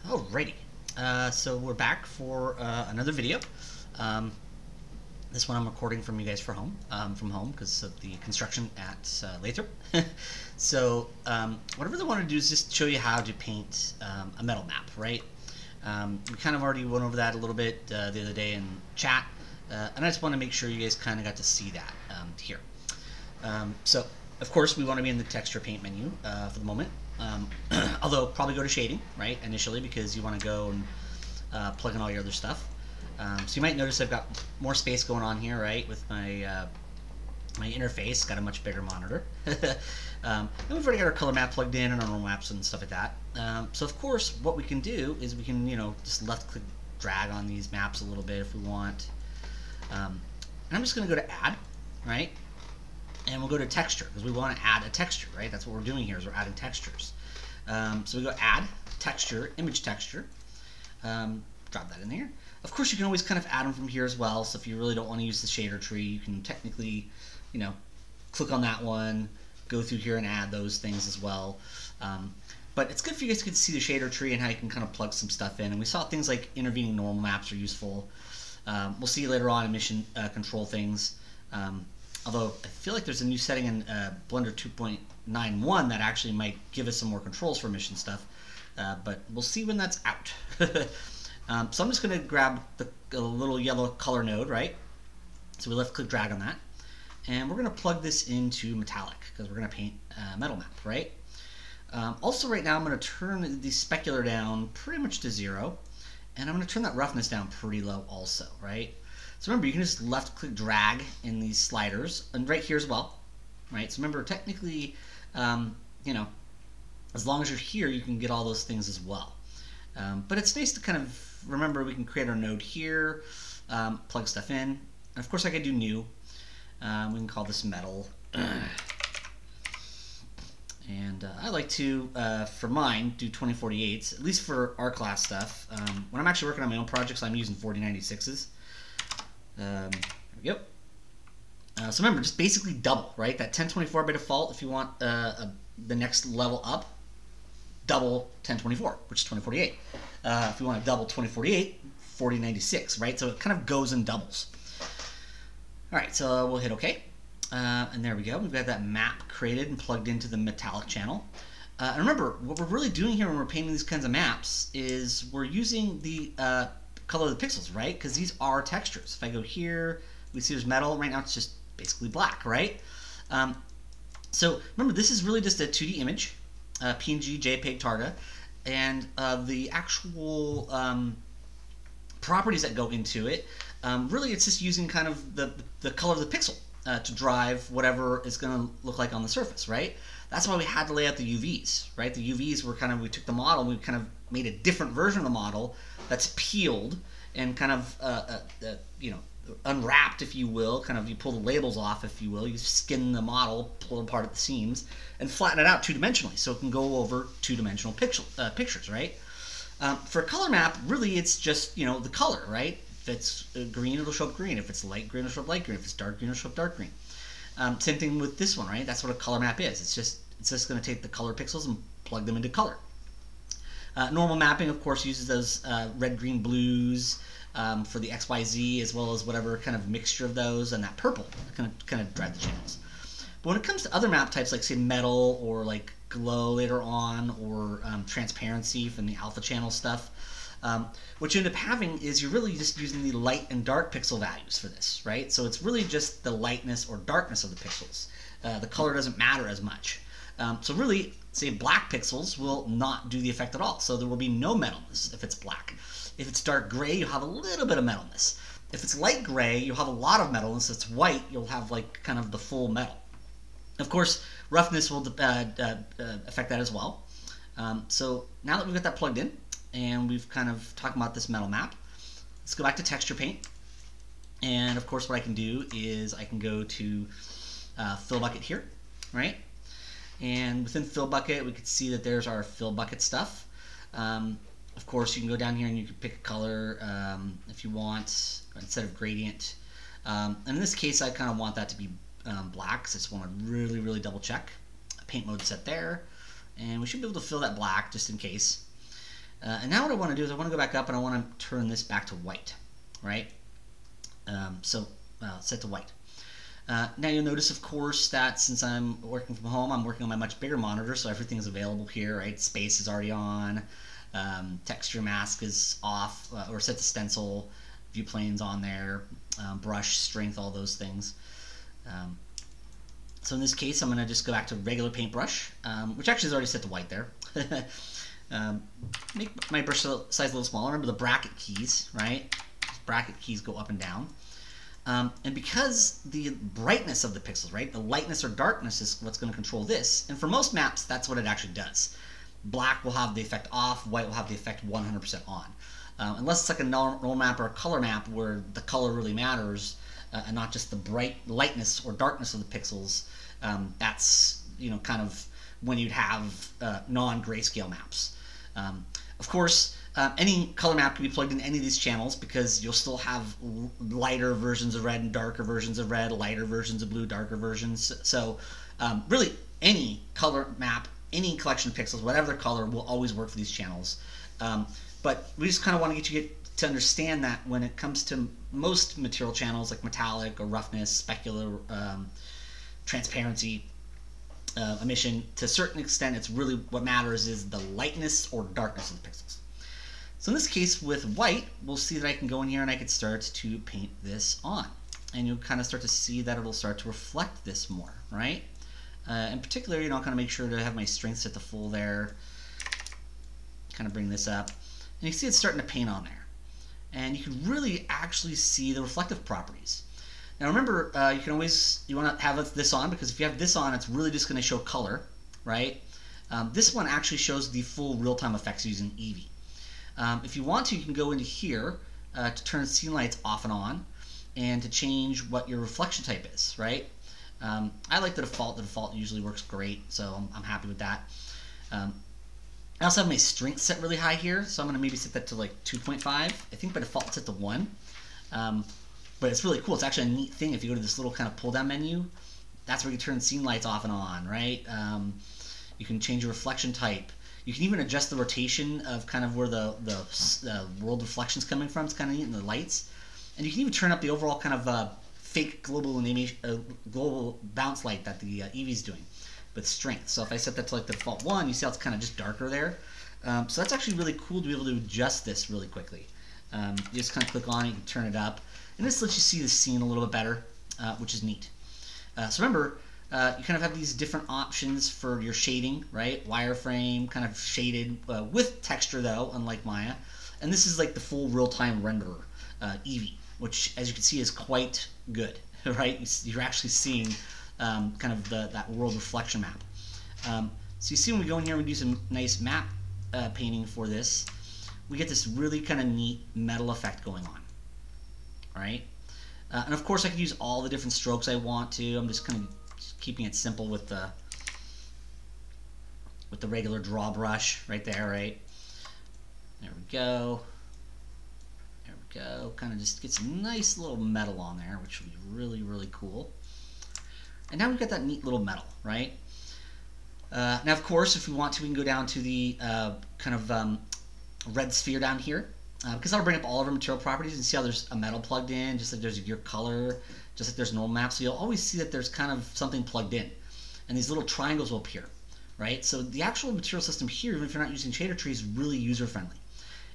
Alrighty, so we're back for another video. Um, this one I'm recording from you guys from home because of the construction at Lathrop. So what I really want to do is just show you how to paint a metal map, right? We kind of already went over that a little bit the other day in chat, and I just want to make sure you guys kind of got to see that here. So of course we want to be in the texture paint menu for the moment. Although probably go to shading, right, initially, because you want to go and plug in all your other stuff. So you might notice I've got more space going on here, right, with my my interface. Got a much bigger monitor. And we've already got our color map plugged in and our normal maps and stuff like that. So of course what we can do is we can, just left click drag on these maps a little bit if we want. And I'm just going to go to add, right? And we'll go to texture because we want to add a texture, right? That's what we're doing here, is we're adding textures. So we go add texture, image texture, drop that in there. Of course, you can always kind of add them from here as well. So if you really don't want to use the shader tree, you can technically, click on that one, go through here and add those things as well. But it's good for you guys to see the shader tree and how you can kind of plug some stuff in. And we saw things like intervening normal maps are useful. We'll see later on emission control things. Although I feel like there's a new setting in Blender 2.91 that actually might give us some more controls for emission stuff, but we'll see when that's out. So I'm just going to grab the little yellow color node, right? So we left click drag on that, and we're going to plug this into metallic because we're going to paint a metal map, right? Also right now I'm going to turn the specular down pretty much to 0, and I'm going to turn that roughness down pretty low also, right? So remember, you can just left click drag in these sliders, and right here as well, right? So remember, technically, as long as you're here, you can get all those things as well. But it's nice to kind of remember we can create our node here, plug stuff in, and of course I can do new. We can call this metal. And I like to, for mine, do 2048s, at least for our class stuff. When I'm actually working on my own projects, I'm using 4096s. There we go. So remember, just basically double, right? That 1024 by default, if you want the next level up, double 1024, which is 2048. If you want to double 2048, 4096, right? So it kind of goes in doubles. All right, so we'll hit OK. And there we go. We've got that map created and plugged into the metallic channel. And remember, what we're really doing here when we're painting these kinds of maps is we're using the color of the pixels, right? Because these are textures. If I go here, we see there's metal. Right now it's just basically black, right? So remember, this is really just a 2D image, PNG, JPEG, Targa, and the actual properties that go into it, really it's just using kind of the color of the pixel to drive whatever is going to look like on the surface, right? That's why we had to lay out the UVs, right? The UVs were kind of, we took the model, we kind of made a different version of the model that's peeled and kind of, unwrapped, if you will. Kind of, you pull the labels off, if you will. You skin the model, pull it apart at the seams, and flatten it out two-dimensionally so it can go over two-dimensional pictures, right? For a color map, really it's just, the color, right? If it's green, it'll show up green. If it's light green, it'll show up light green. If it's dark green, it'll show up dark green. Same thing with this one, right? That's what a color map is. It's just going to take the color pixels and plug them into color. Normal mapping, of course, uses those red, green, blues for the XYZ, as well as whatever kind of mixture of those, and that purple kind of drive the channels. But when it comes to other map types, like say metal or like glow later on, or transparency from the alpha channel stuff, what you end up having is you're really just using the light and dark pixel values for this, right? So it's really just the lightness or darkness of the pixels. The color doesn't matter as much. So really, say black pixels will not do the effect at all. So there will be no metalness if it's black. If it's dark gray, you'll have a little bit of metalness. If it's light gray, you'll have a lot of metalness. If it's white, you'll have like kind of the full metal. Of course, roughness will affect that as well. So now that we've got that plugged in, and we've kind of talked about this metal map, let's go back to texture paint. And of course, what I can do is I can go to fill bucket here, right? And within fill bucket, we can see that there's our fill bucket stuff. Of course, you can go down here and you can pick a color if you want, instead of gradient. And in this case, I kind of want that to be black, so I just want to really, really double check. Paint mode set there, and we should be able to fill that black just in case. And now what I want to do is I want to go back up and I want to turn this back to white, right? Set to white. Now you'll notice, of course, that since I'm working from home, I'm working on my much bigger monitor, so everything is available here, right? Space is already on, texture mask is off, or set to stencil, view plane's on there, brush, strength, all those things. So in this case, I'm going to just go back to regular paintbrush, which actually is already set to white there. Make my brush size a little smaller. Remember the bracket keys, right? These bracket keys go up and down. And because the brightness of the pixels, right, the lightness or darkness is what's going to control this. And for most maps, that's what it actually does. Black will have the effect off, white will have the effect 100% on. Unless it's like a normal map or a color map where the color really matters and not just the bright lightness or darkness of the pixels, that's, you know, kind of when you'd have non-grayscale maps. Of course, any color map can be plugged in any of these channels because you'll still have lighter versions of red and darker versions of red, lighter versions of blue, darker versions. So really any color map, any collection of pixels, whatever their color, will always work for these channels. But we just kind of want to get to understand that when it comes to most material channels like metallic or roughness, specular, transparency, emission, to a certain extent, it's really what matters is the lightness or darkness of the pixels. So in this case with white, we'll see that I can go in here and I can start to paint this on. And you'll kind of start to see that it'll start to reflect this more, right? In particular, you know, I'll kind of make sure to have my strength set to full there. Kind of bring this up. And you see it's starting to paint on there. And you can really actually see the reflective properties. Now remember, you want to have this on because if you have this on, it's really just going to show color, right? This one actually shows the full real-time effects using Eevee. If you want to, you can go into here to turn scene lights off and on and to change what your reflection type is, right? I like the default. The default usually works great, so I'm happy with that. I also have my strength set really high here, so I'm going to maybe set that to like 2.5. I think by default it's set to 1. But it's really cool. It's actually a neat thing. If you go to this little kind of pull-down menu, that's where you turn scene lights off and on, right? You can change your reflection type. You can even adjust the rotation of kind of where the world reflection's coming from. It's kind of neat in the lights. And you can even turn up the overall kind of fake global bounce light that the Eevee's doing with strength. So if I set that to like the default 1, you see how it's kind of just darker there. So that's actually really cool to be able to adjust this really quickly. You just kind of click on it, you can turn it up. And this lets you see the scene a little bit better, which is neat. So remember, you kind of have these different options for your shading, right? Wireframe, kind of shaded with texture though, unlike Maya. And this is like the full real-time renderer, Eevee, which as you can see is quite good, right? You're actually seeing kind of that world reflection map. So you see when we go in here and we do some nice map painting for this, we get this really kind of neat metal effect going on. Right? And of course I could use all the different strokes I want to. I'm just kind of keeping it simple with the regular draw brush right there, right? There we go. There we go. Kind of just get some nice little metal on there, which will be really, really cool. And now we've got that neat little metal, right? Now of course if we want to, we can go down to the kind of red sphere down here. Because that'll bring up all of our material properties and see how there's a metal plugged in, just like there's your color, just like there's normal maps. So you'll always see that there's kind of something plugged in. And these little triangles will appear, right? So the actual material system here, even if you're not using shader tree, is really user-friendly.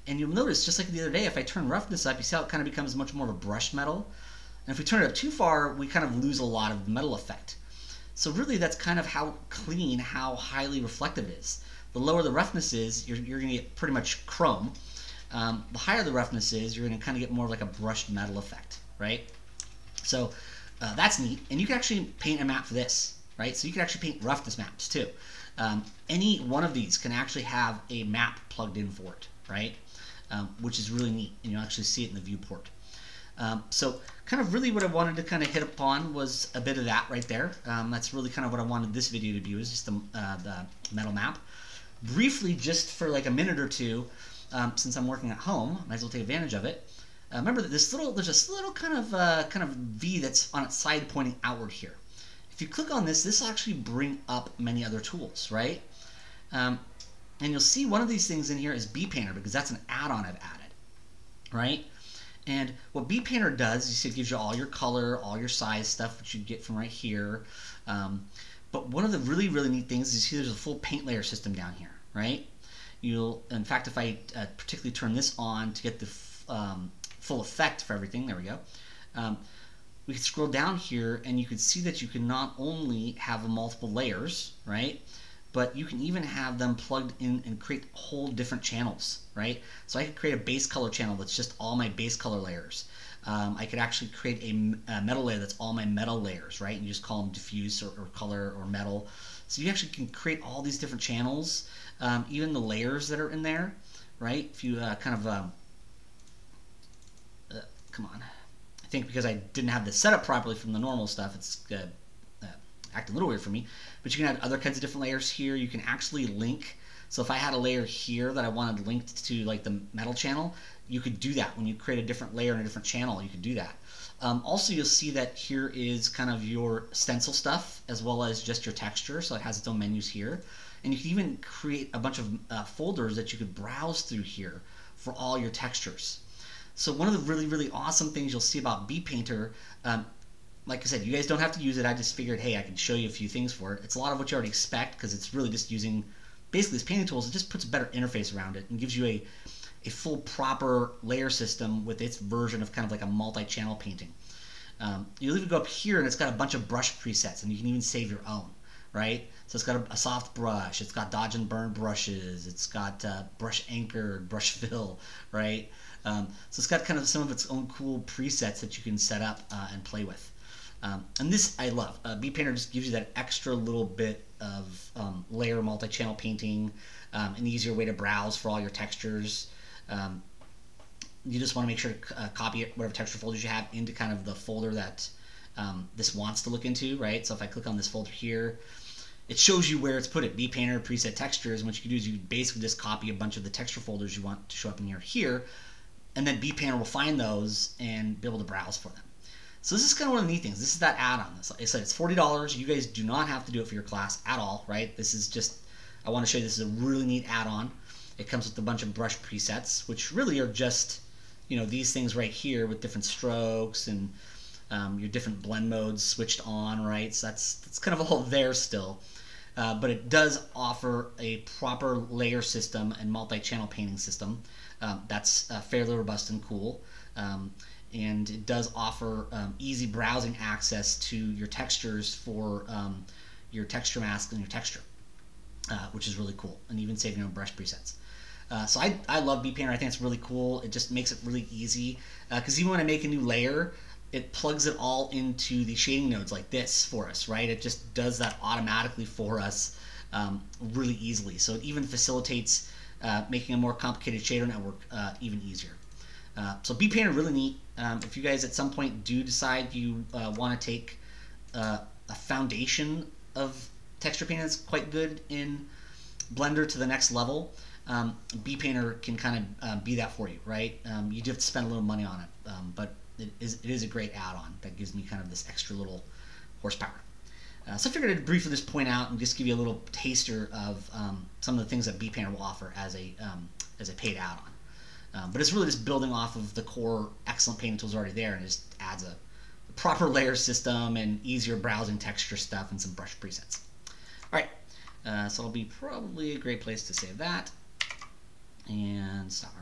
And you'll notice, just like the other day, if I turn roughness up, you see how it kind of becomes much more of a brushed metal. And if we turn it up too far, we kind of lose a lot of the metal effect. So really that's kind of how clean, how highly reflective it is. The lower the roughness is, you're going to get pretty much chrome. The higher the roughness is, you're going to kind of get more of like a brushed metal effect, right? So that's neat. And you can actually paint a map for this, right? So you can actually paint roughness maps too. Any one of these can actually have a map plugged in for it, right? Which is really neat, and you'll actually see it in the viewport. So kind of really what I wanted to kind of hit upon was a bit of that right there. That's really kind of what I wanted this video to be, was just the metal map. Briefly, just for like a minute or two, since I'm working at home, I might as well take advantage of it. Remember that there's this little kind of V that's on its side pointing outward here. If you click on this, this will actually bring up many other tools, right? And you'll see one of these things in here is BPainter, because that's an add-on I've added, right? And what BPainter does, you see it gives you all your color, all your size stuff, which you get from right here. But one of the really, really neat things is you see there's a full paint layer system down here, right? In fact, if I particularly turn this on to get the full effect for everything, there we go. We can scroll down here and you can see that you can not only have multiple layers, right? But you can even have them plugged in and create whole different channels, right? So I could create a base color channel that's just all my base color layers. I could actually create a metal layer that's all my metal layers, right? And you just call them diffuse or color or metal. So you actually can create all these different channels, even the layers that are in there, right? If you come on. I think because I didn't have this set up properly from the normal stuff, it's acting a little weird for me. But you can add other kinds of different layers here. You can actually link. So if I had a layer here that I wanted linked to like the metal channel, you could do that. When you create a different layer in a different channel, you could do that. Also, you'll see that here is kind of your stencil stuff as well as just your texture. So it has its own menus here. And you can even create a bunch of folders that you could browse through here for all your textures. So one of the really, really awesome things you'll see about BPainter, like I said, you guys don't have to use it. I just figured, hey, I can show you a few things for it. It's a lot of what you already expect because it's really just using basically these painting tools. It just puts a better interface around it and gives you a full proper layer system with its version of kind of like a multi-channel painting. You'll even go up here and it's got a bunch of brush presets and you can even save your own, right? So it's got a soft brush, it's got dodge and burn brushes, it's got brush anchored, brush fill, right? So it's got kind of some of its own cool presets that you can set up and play with. And this I love. BPainter just gives you that extra little bit of layer multi-channel painting, an easier way to browse for all your textures. You just want to make sure to copy it, whatever texture folders you have, into kind of the folder that this wants to look into, right? So if I click on this folder here, it shows you where it's put it, BPainter, preset textures, and what you can do is you basically just copy a bunch of the texture folders you want to show up in here, and then BPainter will find those and be able to browse for them. So this is kind of one of the neat things. This is that add-on. Like I said, it's $40. You guys do not have to do it for your class at all, right? This is just, I want to show you this is a really neat add-on. It comes with a bunch of brush presets, which really are just, you know, these things right here with different strokes and your different blend modes switched on, right? So that's kind of all there still. But it does offer a proper layer system and multi-channel painting system that's fairly robust and cool. And it does offer easy browsing access to your textures for your texture mask and your texture, which is really cool, and even saving your own brush presets. So I love BPainter. I think it's really cool. It just makes it really easy because even when I make a new layer, it plugs it all into the shading nodes like this for us, right? It just does that automatically for us really easily. So it even facilitates making a more complicated shader network even easier. So BPainter, really neat. If you guys at some point do decide you want to take a foundation of texture painting that's quite good in Blender to the next level, BPainter can kind of be that for you, right? You do have to spend a little money on it, but it is a great add-on that gives me kind of this extra little horsepower. So I figured I'd briefly just point out and just give you a little taster of some of the things that BPainter will offer as a paid add-on. But it's really just building off of the core excellent painting tools already there, and it just adds a proper layer system and easier browsing texture stuff and some brush presets. All right, so it'll be probably a great place to save that and stop.